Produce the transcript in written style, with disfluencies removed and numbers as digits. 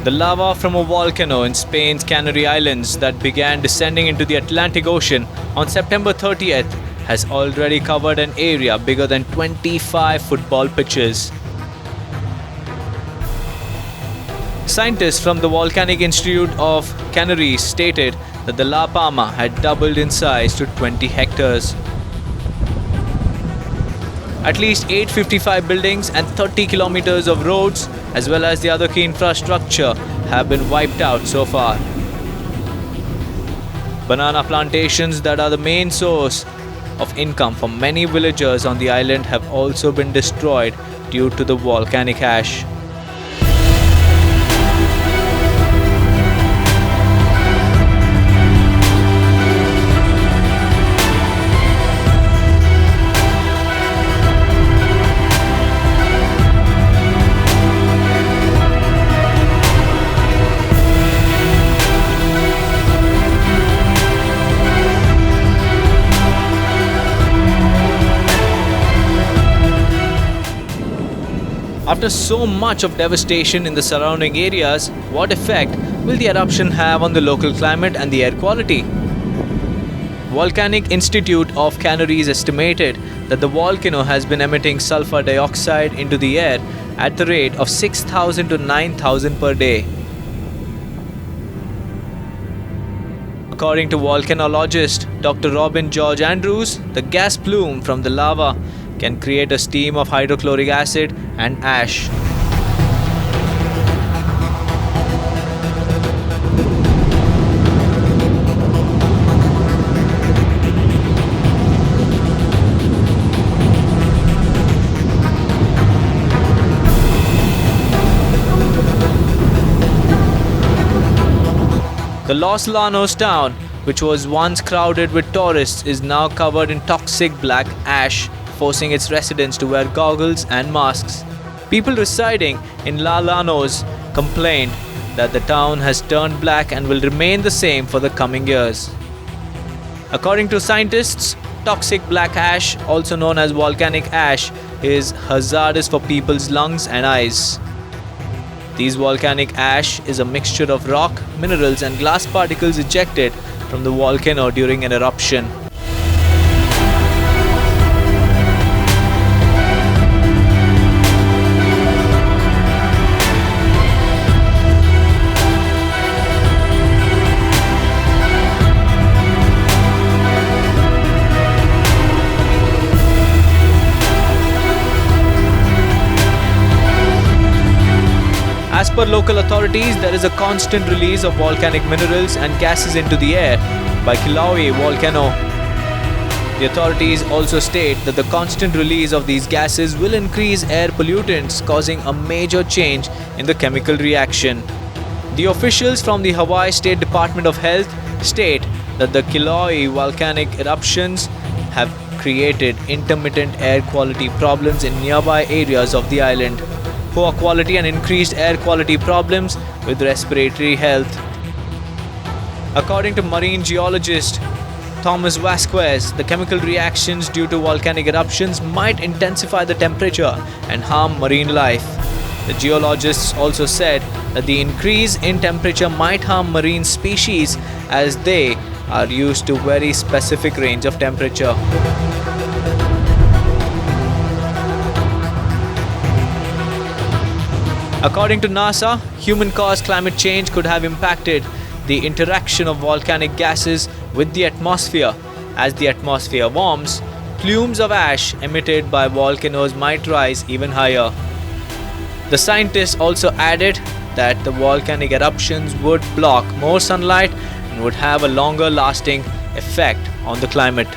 The lava from a volcano in Spain's Canary Islands that began descending into the Atlantic Ocean on September 30th has already covered an area bigger than 25 football pitches. Scientists from the Volcanic Institute of Canary stated that the La Palma had doubled in size to 20 hectares. At least 855 buildings and 30 kilometers of roads, as well as the other key infrastructure, have been wiped out so far. Banana plantations that are the main source of income for many villagers on the island have also been destroyed due to the volcanic ash. After so much of devastation in the surrounding areas, what effect will the eruption have on the local climate and the air quality? Volcanic Institute of Canaries estimated that the volcano has been emitting sulfur dioxide into the air at the rate of 6,000 to 9,000 per day. According to volcanologist Dr. Robin George Andrews, the gas plume from the lava can create a steam of hydrochloric acid and ash. The Los Llanos town, which was once crowded with tourists, is now covered in toxic black ash, forcing its residents to wear goggles and masks. People residing in Los Llanos complained that the town has turned black and will remain the same for the coming years. According to scientists, toxic black ash, also known as volcanic ash, is hazardous for people's lungs and eyes. This volcanic ash is a mixture of rock, minerals, and glass particles ejected from the volcano during an eruption. As per local authorities, there is a constant release of volcanic minerals and gases into the air by Kilauea volcano. The authorities also state that the constant release of these gases will increase air pollutants, causing a major change in the chemical reaction. The officials from the Hawaii State Department of Health state that the Kilauea volcanic eruptions have created intermittent air quality problems in nearby areas of the island. Poor quality and increased air quality problems with respiratory health. According to marine geologist Thomas Vasquez, the chemical reactions due to volcanic eruptions might intensify the temperature and harm marine life. The geologists also said that the increase in temperature might harm marine species as they are used to very specific range of temperature. According to NASA, human-caused climate change could have impacted the interaction of volcanic gases with the atmosphere. As the atmosphere warms, plumes of ash emitted by volcanoes might rise even higher. The scientists also added that the volcanic eruptions would block more sunlight and would have a longer-lasting effect on the climate.